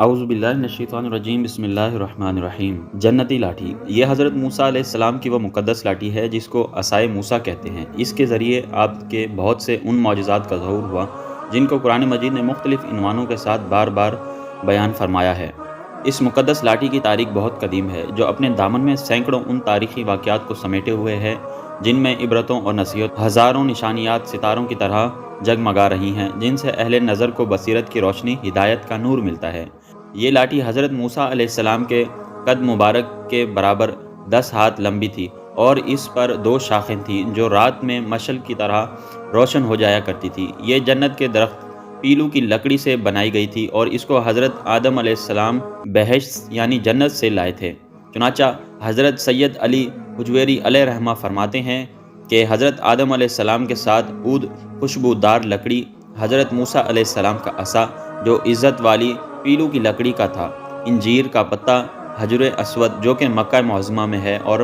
اعوذ باللہ من الشیطان الرجیم، بسم اللہ الرحمن الرحیم۔ جنتی لاٹھی، یہ حضرت موسیٰ علیہ السلام کی وہ مقدس لاٹھی ہے جس کو عصائے موسیٰ کہتے ہیں۔ اس کے ذریعے آپ کے بہت سے ان معجزات کا ظہور ہوا جن کو قرآن مجید نے مختلف عنوانوں کے ساتھ بار بار بیان فرمایا ہے۔ اس مقدس لاٹھی کی تاریخ بہت قدیم ہے، جو اپنے دامن میں سینکڑوں ان تاریخی واقعات کو سمیٹے ہوئے ہے جن میں عبرتوں اور نصیحت، ہزاروں نشانیات ستاروں کی طرح جگمگا رہی ہیں، جن سے اہل نظر کو بصیرت کی روشنی، ہدایت کا نور ملتا ہے۔ یہ لاٹھی حضرت موسیٰ علیہ السلام کے قد مبارک کے برابر 10 ہاتھ لمبی تھی، اور اس پر 2 شاخیں تھیں جو رات میں مشعل کی طرح روشن ہو جایا کرتی تھی۔ یہ جنت کے درخت پیلو کی لکڑی سے بنائی گئی تھی، اور اس کو حضرت آدم علیہ السلام بہشت یعنی جنت سے لائے تھے۔ چنانچہ حضرت سید علی حجویری علیہ رحمہ فرماتے ہیں کہ حضرت آدم علیہ السلام کے ساتھ عود خوشبودار لکڑی، حضرت موسیٰ علیہ السلام کا عصا جو عزت والی پیلو کی لکڑی کا تھا، انجیر کا پتا، حجر اسود جو کہ مکہ معظمہ میں ہے، اور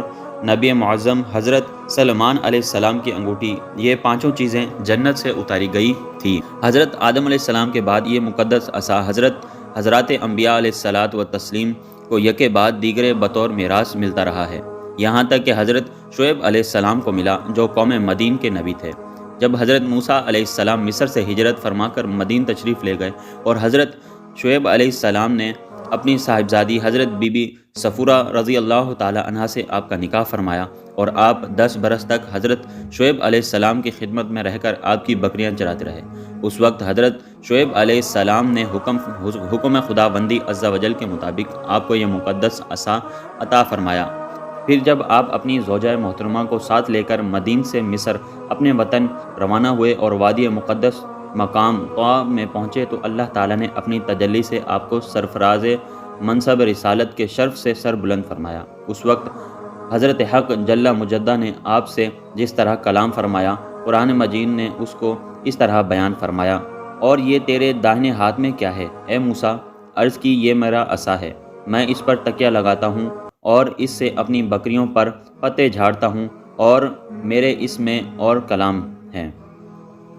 نبی معظم حضرت سلمان علیہ السلام کی انگوٹھی، یہ 5 چیزیں جنت سے اتاری گئی تھی۔ حضرت آدم علیہ السلام کے بعد یہ مقدس عصا حضرات انبیاء علیہ الصلاۃ والتسلیم کو یکے بعد دیگرے بطور میراث ملتا رہا ہے، یہاں تک کہ حضرت شعیب علیہ السلام کو ملا جو قوم مدین کے نبی تھے۔ جب حضرت موسیٰ علیہ السلام مصر سے ہجرت فرما کر مدین تشریف لے گئے اور حضرت شعیب علیہ السلام نے اپنی صاحبزادی حضرت بی بی صفورہ رضی اللہ تعالی عنہا سے آپ کا نکاح فرمایا، اور آپ 10 برس تک حضرت شعیب علیہ السلام کی خدمت میں رہ کر آپ کی بکریاں چراتے رہے۔ اس وقت حضرت شعیب علیہ السلام نے حکم خداوندی عز و جل کے مطابق آپ کو یہ مقدس عصا عطا فرمایا۔ پھر جب آپ اپنی زوجہ محترمہ کو ساتھ لے کر مدین سے مصر اپنے وطن روانہ ہوئے اور وادی مقدس مقام طوا میں پہنچے، تو اللہ تعالیٰ نے اپنی تجلی سے آپ کو سرفراز منصب رسالت کے شرف سے سر بلند فرمایا۔ اس وقت حضرت حق جل مجدہ نے آپ سے جس طرح کلام فرمایا، قرآن مجید نے اس کو اس طرح بیان فرمایا: اور یہ تیرے داہنے ہاتھ میں کیا ہے اے موسیٰ؟ عرض کی، یہ میرا عصا ہے، میں اس پر تکیہ لگاتا ہوں اور اس سے اپنی بکریوں پر پتے جھاڑتا ہوں، اور میرے اس میں اور کلام ہے۔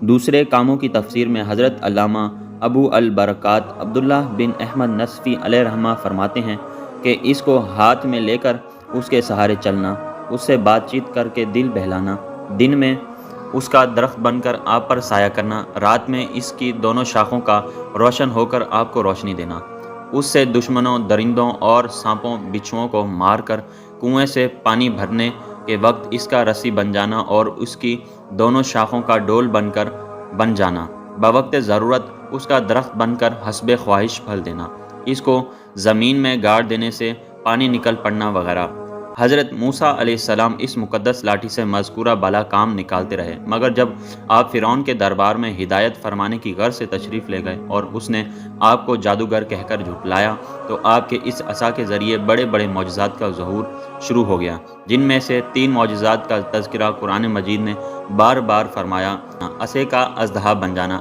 دوسرے کاموں کی تفسیر میں حضرت علامہ ابو البرکات عبداللہ بن احمد نصفی علیہ رحمہ فرماتے ہیں کہ اس کو ہاتھ میں لے کر اس کے سہارے چلنا، اس سے بات چیت کر کے دل بہلانا، دن میں اس کا درخت بن کر آپ پر سایہ کرنا، رات میں اس کی دونوں شاخوں کا روشن ہو کر آپ کو روشنی دینا، اس سے دشمنوں، درندوں اور سانپوں بچھوؤں کو مار کر کنویں سے پانی بھرنے کے وقت اس کا رسی بن جانا، اور اس کی دونوں شاخوں کا ڈول بن جانا، بوقت ضرورت اس کا درخت بن کر حسب خواہش پھل دینا، اس کو زمین میں گاڑ دینے سے پانی نکل پڑنا وغیرہ۔ حضرت موسیٰ علیہ السلام اس مقدس لاٹھی سے مذکورہ بالا کام نکالتے رہے، مگر جب آپ فرعون کے دربار میں ہدایت فرمانے کی غرض سے تشریف لے گئے اور اس نے آپ کو جادوگر کہہ کر جھٹلایا، تو آپ کے اس عصا کے ذریعے بڑے بڑے معجزات کا ظہور شروع ہو گیا، جن میں سے 3 معجزات کا تذکرہ قرآن مجید نے بار بار فرمایا۔ عصے کا اژدہا بن جانا،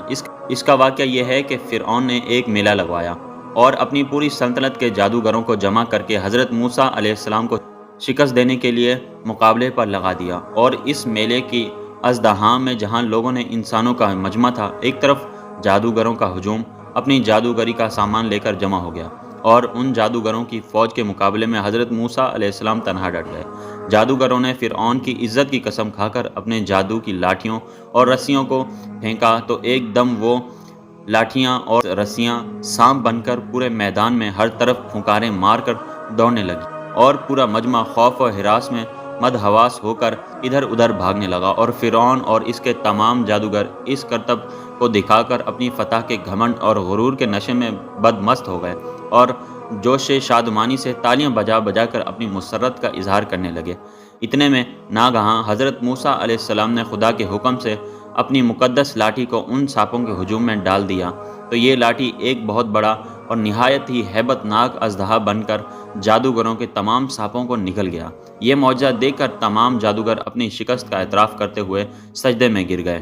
اس کا واقعہ یہ ہے کہ فرعون نے ایک میلہ لگوایا اور اپنی پوری سلطنت کے جادوگروں کو جمع کر کے حضرت موسیٰ علیہ السلام کو شکست دینے کے لیے مقابلے پر لگا دیا، اور اس میلے کی اژدہا میں جہاں لوگوں نے انسانوں کا مجمع تھا، ایک طرف جادوگروں کا ہجوم اپنی جادوگری کا سامان لے کر جمع ہو گیا، اور ان جادوگروں کی فوج کے مقابلے میں حضرت موسیٰ علیہ السلام تنہا ڈٹ گئے۔ جادوگروں نے فرعون کی عزت کی قسم کھا کر اپنے جادو کی لاٹھیوں اور رسیوں کو پھینکا، تو ایک دم وہ لاٹھیاں اور رسیاں سانپ بن کر پورے میدان میں ہر طرف پھنکاریں مار کر دوڑنے لگی، اور پورا مجمع خوف و ہراس میں مدہواس ہو کر ادھر ادھر بھاگنے لگا، اور فرعون اور اس کے تمام جادوگر اس کرتب کو دکھا کر اپنی فتح کے گھمنڈ اور غرور کے نشے میں بدمست ہو گئے، اور جوش شادمانی سے تالیاں بجا بجا کر اپنی مسرت کا اظہار کرنے لگے۔ اتنے میں ناگہاں حضرت موسیٰ علیہ السلام نے خدا کے حکم سے اپنی مقدس لاٹھی کو ان سانپوں کے ہجوم میں ڈال دیا، تو یہ لاٹھی ایک بہت بڑا اور نہایت ہی ہیبت ناک اژدہا بن کر جادوگروں کے تمام سانپوں کو نگل گیا۔ یہ معجزہ دیکھ کر تمام جادوگر اپنی شکست کا اعتراف کرتے ہوئے سجدے میں گر گئے۔